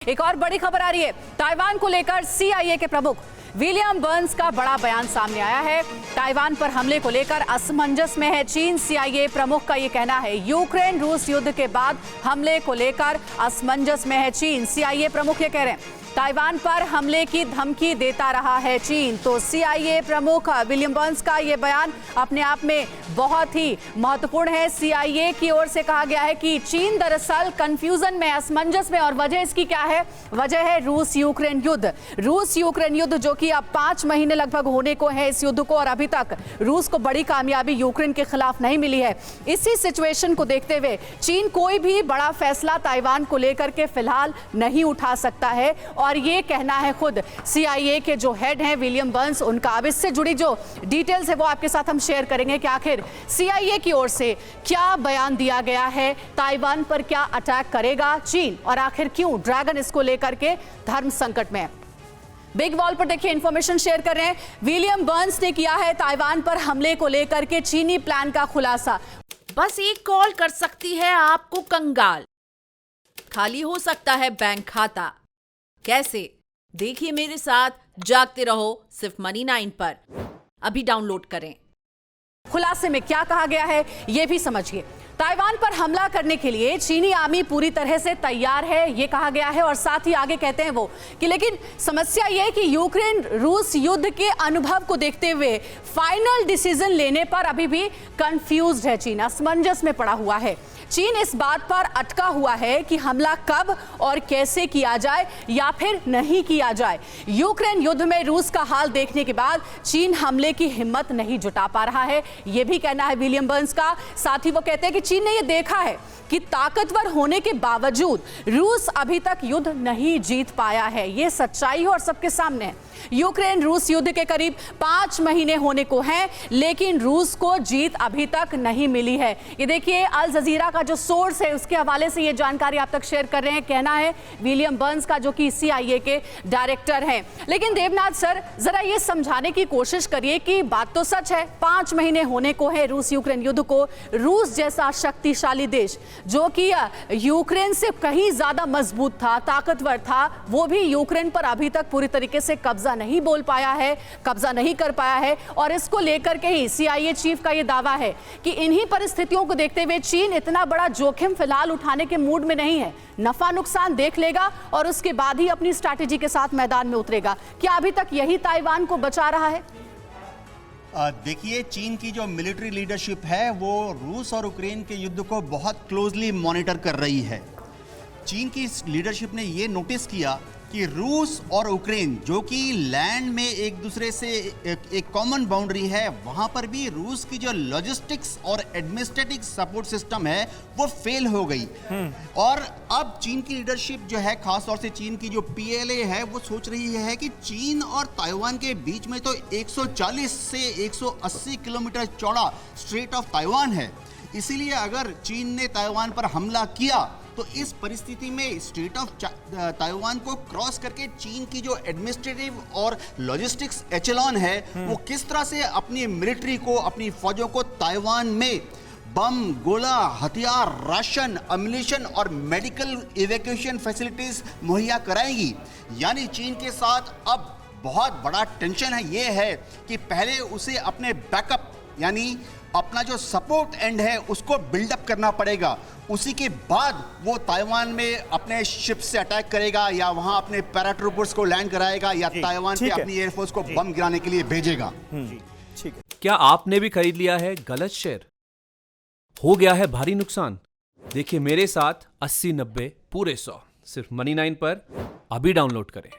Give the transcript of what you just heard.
एक और बड़ी खबर आ रही है। ताइवान को लेकर सीआईए के प्रमुख विलियम बर्न्स का बड़ा बयान सामने आया है। ताइवान पर हमले को लेकर असमंजस में है चीन। सीआईए प्रमुख का यह कहना है, यूक्रेन रूस युद्ध के बाद हमले को लेकर असमंजस में है चीन। सीआईए प्रमुख ये कह रहे हैं, ताइवान पर हमले की धमकी देता रहा है चीन। तो सीआईए प्रमुख विलियम बर्न्स का यह बयान अपने आप में बहुत ही महत्वपूर्ण है। सीआईए की ओर से कहा गया है कि चीन दरअसल कंफ्यूजन में, असमंजस में, और वजह इसकी क्या है? वजह है रूस यूक्रेन युद्ध। रूस यूक्रेन युद्ध जो कि अब 5 महीने लगभग होने को है इस युद्ध को, और अभी तक रूस को बड़ी कामयाबी यूक्रेन के खिलाफ नहीं मिली है। इसी सिचुएशन को देखते हुए चीन कोई भी बड़ा फैसला ताइवान को लेकर के फिलहाल नहीं उठा सकता है, और ये कहना है खुद सीआईए के जो हेड हैं विलियम बर्न्स उनका। अब इससे जुड़ी जो डिटेल्स है वो आपके साथ हम शेयर करेंगे कि आखिर सीआईए की ओर से क्या बयान दिया गया है, ताइवान पर क्या अटैक करेगा चीन, और आखिर क्यों ड्रैगन इसको लेकर के धर्म संकट में है। बिग वॉल पर देखिए इंफॉर्मेशन शेयर कर रहे हैं। विलियम बर्न्स ने किया है ताइवान पर हमले को लेकर के चीनी प्लान का खुलासा। बस एक कॉल कर सकती है आपको कंगाल, खाली हो सकता है बैंक खाता। कैसे? देखिए मेरे साथ, जागते रहो सिर्फ मनी 9 पर। अभी डाउनलोड करें। खुलासे में क्या कहा गया है यह भी समझिए। ताइवान पर हमला करने के लिए चीनी आर्मी पूरी तरह से तैयार है, यह कहा गया है। और साथ ही आगे कहते हैं वो कि लेकिन समस्या यह है कि यूक्रेन रूस युद्ध के अनुभव को देखते हुए फाइनल डिसीजन लेने पर अभी भी कंफ्यूज्ड है चीन, असमंजस में पड़ा हुआ है। चीन इस बात पर अटका हुआ है कि हमला कब और कैसे किया जाए या फिर नहीं किया जाए। यूक्रेन युद्ध में रूस का हाल देखने के बाद चीन हमले की हिम्मत नहीं जुटा पा रहा है, यह भी कहना है विलियम बर्न्स का। साथ ही वो कहते हैं कि चीन ने यह देखा है कि ताकतवर होने के बावजूद रूस अभी तक युद्ध नहीं जीत पाया है। यह सच्चाई है और सबके सामने है। यूक्रेन रूस युद्ध के करीब 5 महीने होने को हैं, लेकिन रूस को जीत अभी तक नहीं मिली है। ये देखिए अल जजीरा का जो सोर्स है उसके हवाले से ये जानकारी आप तक शेयर कर रहे हैं। कहना है विलियम बर्न्स का, जो कि सीआईए के डायरेक्टर हैं। लेकिन देवनाथ सर, जरा ये समझाने की कोशिश करिए कि बात तो सच है, 5 महीने होने को है रूस यूक्रेन युद्ध को। रूस जैसा शक्तिशाली देश जो कि यूक्रेन से कहीं ज्यादा मजबूत था, ताकतवर था, वो भी यूक्रेन पर अभी तक पूरी तरीके से कब्जा नहीं बोल पाया है, कब्जा नहीं कर पाया है। और इसको लेकर के ही सीआईए चीफ का यह दावा है कि इन्हीं परिस्थितियों को देखते हुए चीन इतना बड़ा जोखिम फिलहाल उठाने के मूड में नहीं है। नफा नुकसान देख लेगा और उसके बाद ही अपनी स्ट्रैटेजी के साथ मैदान में उतरेगा। क्या अभी तक यही ताइवान को बचा रहा है? देखिए, चीन की जो मिलिट्री लीडरशिप है वो रूस और यूक्रेन के युद्ध को बहुत क्लोजली मॉनिटर कर रही है। चीन की लीडरशिप ने ये नोटिस किया कि रूस और यूक्रेन जो कि लैंड में एक दूसरे से एक कॉमन बाउंड्री है, वहां पर भी रूस की जो लॉजिस्टिक्स और एडमिनिस्ट्रेटिव सपोर्ट सिस्टम है वो फेल हो गई। और अब चीन की लीडरशिप जो है, खास तौर से चीन की जो पीएलए है, वो सोच रही है कि चीन और ताइवान के बीच में तो 140 से 180 किलोमीटर चौड़ा स्ट्रेट ऑफ ताइवान है। इसीलिए अगर चीन ने ताइवान पर हमला किया तो इस परिस्थिति में स्ट्रेट ऑफ ताइवान को क्रॉस करके चीन की जो एडमिनिस्ट्रेटिव और लॉजिस्टिक्स एचेलॉन है वो किस तरह से अपनी मिलिट्री को, अपनी फौजों को ताइवान में बम, गोला, हथियार, राशन, अम्युनिशन और मेडिकल इवैक्यूएशन फैसिलिटीज मुहैया कराएंगी। यानी चीन के साथ अब बहुत बड़ा टेंशन है, ये है कि पहले उसे अपने बैकअप यानी अपना जो सपोर्ट एंड है उसको बिल्डअप करना पड़ेगा। उसी के बाद वो ताइवान में अपने शिप से अटैक करेगा या वहां अपने पैराट्रूपर्स को लैंड कराएगा या ताइवान पे अपनी एयरफोर्स को बम गिराने के लिए भेजेगा। ठीक है। क्या आपने भी खरीद लिया है गलत शेयर? हो गया है भारी नुकसान? देखिए मेरे साथ 80-90 पूरे 100 सिर्फ मनी 9 पर। अभी डाउनलोड करें।